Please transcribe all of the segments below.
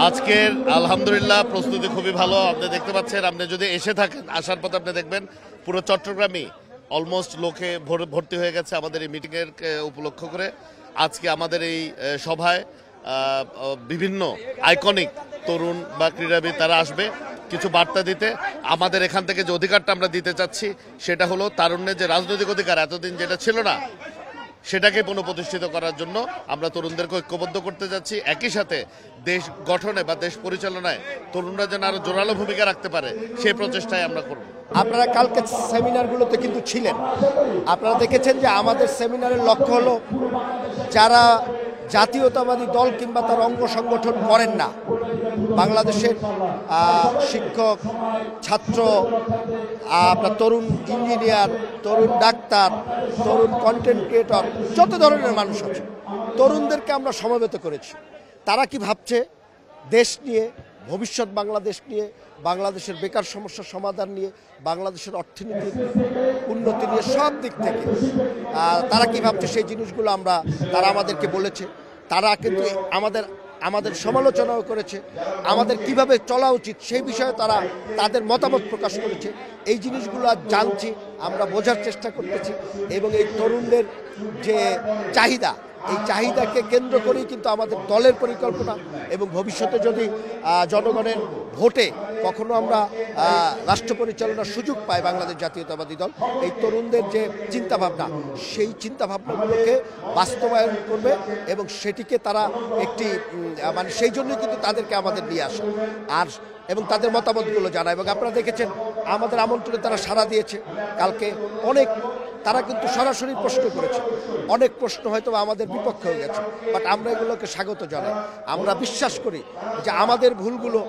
আজকের আলহামদুলিল্লাহ প্রস্তুতি খুবই ভালো। আপনি দেখতে পাচ্ছেন, আপনি যদি এসে থাকেন, আসার পথে আপনি দেখবেন পুরো চট্টগ্রামই অলমোস্ট লোকে ভর্তি হয়ে গেছে আমাদের এই মিটিংয়ের উপলক্ষ করে। আজকে আমাদের এই সভায় বিভিন্ন আইকনিক তরুণ বা ক্রীড়াবিদ তারা আসবে কিছু বার্তা দিতে। আমাদের এখান থেকে যে অধিকারটা আমরা দিতে চাচ্ছি সেটা হলো তারুণ্যের যে রাজনৈতিক অধিকার এতদিন যেটা ছিল না, সেটাকে পুনঃপ্রতিষ্ঠিত করার জন্য আমরা তরুণদেরকে ঐক্যবদ্ধ করতে যাচ্ছি। একই সাথে দেশ গঠনে বা দেশ পরিচালনায় তরুণরা যেন আরো জোরালো ভূমিকা রাখতে পারে সেই প্রচেষ্টাই আমরা করব। আপনারা কালকে সেমিনারগুলোতে কিন্তু ছিলেন, আপনারা দেখেছেন যে আমাদের সেমিনারের লক্ষ্য হলো যারা জাতীয়তাবাদী দল কিংবা তার অঙ্গ সংগঠন করেন না, বাংলাদেশের শিক্ষক, ছাত্র, আপনার তরুণ ইঞ্জিনিয়ার, তরুণ ডাক্তার, তরুণ কন্টেন্ট ক্রিয়েটর, যত ধরনের মানুষ আছে, তরুণদেরকে আমরা সমবেত করেছি। তারা কি ভাবছে দেশ নিয়ে, ভবিষ্যৎ বাংলাদেশ নিয়ে, বাংলাদেশের বেকার সমস্যার সমাধান নিয়ে, বাংলাদেশের অর্থনীতির উন্নতি নিয়ে, সব দিক থেকে তারা কি ভাবছে সেই জিনিসগুলো তারা আমাদেরকে বলেছে। তারা কিন্তু আমাদের সমালোচনাও করেছে, আমাদের কিভাবে চলা উচিত সেই বিষয়ে তারা তাদের মতামত প্রকাশ করেছে। এই জিনিসগুলো জানছি, আমরা বোঝার চেষ্টা করতেছি এবং এই তরুণদের যে চাহিদা, এই চাহিদাকে কেন্দ্র করেই কিন্তু আমাদের দলের পরিকল্পনা। এবং ভবিষ্যতে যদি জনগণের ভোটে কখনো আমরা রাষ্ট্র পরিচালনার সুযোগ পাই বাংলাদেশ জাতীয়তাবাদী দল, এই তরুণদের যে চিন্তাভাবনা, সেই চিন্তাভাবনাগুলোকে বাস্তবায়ন করবে এবং সেটিকে তারা একটি সেই জন্যই কিন্তু তাদেরকে আমাদের নিয়ে আসে এবং তাদের মতামতগুলো জানায়। এবং আপনারা দেখেছেন আমাদের আমন্ত্রণে তারা সাড়া দিয়েছে। কালকে তারা কিন্তু সরাসরি প্রশ্ন করেছে, অনেক প্রশ্ন হয়তো আমাদের বিপক্ষে হয়ে গেছে, বাট আমরা এগুলোকে স্বাগত জানাই। আমরা বিশ্বাস করি যে আমাদের ভুলগুলো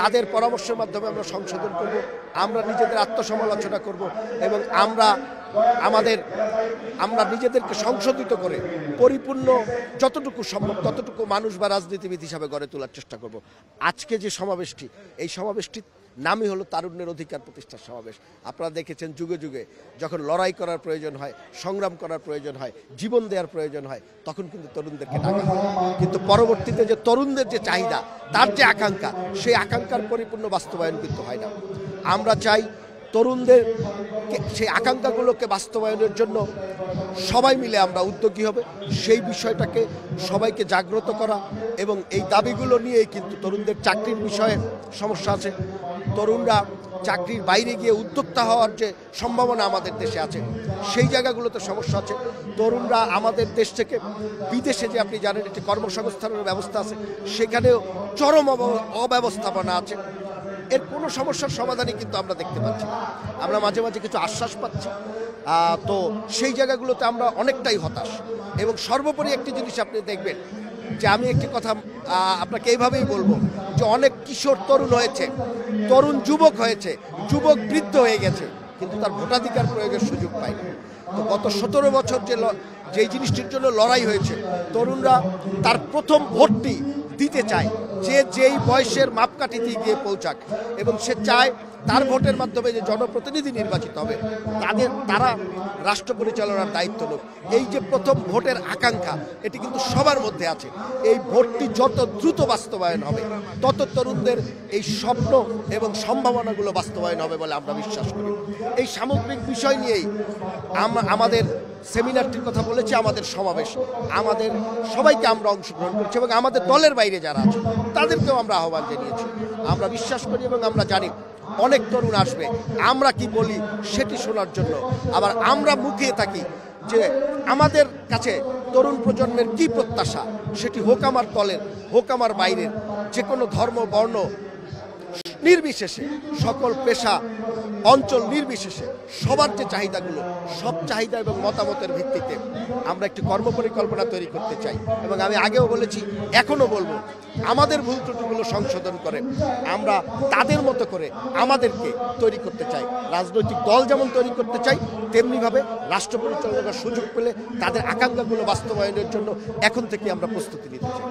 তাদের পরামর্শের মাধ্যমে আমরা সংশোধন করব, আমরা নিজেদের আত্মসমালোচনা করব এবং আমরা নিজেদেরকে সংশোধিত করে পরিপূর্ণ যতটুকু সম্ভব ততটুকু মানুষ বা রাজনীতিবিদ হিসাবে গড়ে তোলার চেষ্টা করব। আজকে যে সমাবেশটি, এই সমাবেশটির নামই হলো তারুণ্যের অধিকার প্রতিষ্ঠার সমাবেশ। আপনারা দেখেছেন যুগে যুগে যখন লড়াই করার প্রয়োজন হয়, সংগ্রাম করার প্রয়োজন হয়, জীবন দেওয়ার প্রয়োজন হয়, তখন কিন্তু তরুণদেরকে ডাকা হয়। কিন্তু পরবর্তীতে যে তরুণদের যে চাহিদা, তার যে আকাঙ্ক্ষা, সেই আকাঙ্ক্ষার পরিপূর্ণ বাস্তবায়ন কিন্তু হয় না। আমরা চাই তরুণদের সেই আকাঙ্ক্ষাগুলোকে বাস্তবায়নের জন্য সবাই মিলে আমরা উদ্যোগী হবে, সেই বিষয়টাকে সবাইকে জাগ্রত করা এবং এই দাবিগুলো নিয়েই কিন্তু তরুণদের চাকরির বিষয়ে সমস্যা আছে, তরুণরা চাকরির বাইরে গিয়ে উদ্যোক্তা হওয়ার যে সম্ভাবনা আমাদের দেশে আছে সেই জায়গাগুলোতে সমস্যা আছে। তরুণরা আমাদের দেশ থেকে বিদেশে, যে আপনি জানেন একটি কর্মসংস্থানের ব্যবস্থা আছে, সেখানেও চরম অব্যবস্থাপনা আছে। এর কোনো সমস্যার সমাধানই কিন্তু আমরা দেখতে পাচ্ছি না। আমরা মাঝে মাঝে কিছু আশ্বাস পাচ্ছি, তো সেই জায়গাগুলোতে আমরা অনেকটাই হতাশ। এবং সর্বোপরি একটি জিনিস আপনি দেখবেন যে আমি একটি কথা আপনাকে এইভাবেই বলবো যে অনেক কিশোর তরুণ হয়েছে, তরুণ যুবক হয়েছে, যুবক বৃদ্ধ হয়ে গেছে, কিন্তু তার ভোটাধিকার প্রয়োগের সুযোগ পায়নি। তো গত 17 বছর যেই জিনিসটির জন্য লড়াই হয়েছে, তরুণরা তার প্রথম ভোটটি দিতে চায়, যেই বয়সের মাপকাঠিতে গিয়ে পৌঁছাক, এবং সে চায় তার ভোটের মাধ্যমে যে জনপ্রতিনিধি নির্বাচিত হবে তারা রাষ্ট্র পরিচালনার দায়িত্ব নেব। এই যে প্রথম ভোটের আকাঙ্ক্ষা, এটি কিন্তু সবার মধ্যে আছে। এই ভোটটি যত দ্রুত বাস্তবায়ন হবে, তত তরুণদের এই স্বপ্ন এবং সম্ভাবনাগুলো বাস্তবায়ন হবে বলে আমরা বিশ্বাস করি। এই সামগ্রিক বিষয় নিয়েই আমাদের সেমিনারটির কথা বলেছি, আমাদের সমাবেশ, আমাদের সবাইকে আমরা অংশগ্রহণ করছি এবং আমাদের দলের বাইরে যারা আছে তাদেরকেও আমরা আহ্বান জানিয়েছি। আমরা বিশ্বাস করি এবং আমরা জানি অনেক তরুণ আসবে আমরা কি বলি সেটি শোনার জন্য। আবার আমরা মুখিয়ে থাকি যে আমাদের কাছে তরুণ প্রজন্মের কি প্রত্যাশা, সেটি হোক আমার দলের, হোক আমার বাইরের, যে কোনো ধর্ম বর্ণ নির্বিশেষে, সকল পেশা অঞ্চল নির্বিশেষে সবার যে চাহিদাগুলো, সব চাহিদা এবং মতামতের ভিত্তিতে আমরা একটি কর্মপরিকল্পনা তৈরি করতে চাই। এবং আমি আগেও বলেছি, এখনও বলবো, আমাদের ভুল ত্রুটিগুলো সংশোধন করে আমরা তাদের মতো করে আমাদেরকে তৈরি করতে চাই। রাজনৈতিক দল যেমন তৈরি করতে চাই, তেমনিভাবে রাষ্ট্র পরিচালনার সুযোগ পেলে তাদের আকাঙ্ক্ষাগুলো বাস্তবায়নের জন্য এখন থেকে আমরা প্রস্তুতি নিতে চাই।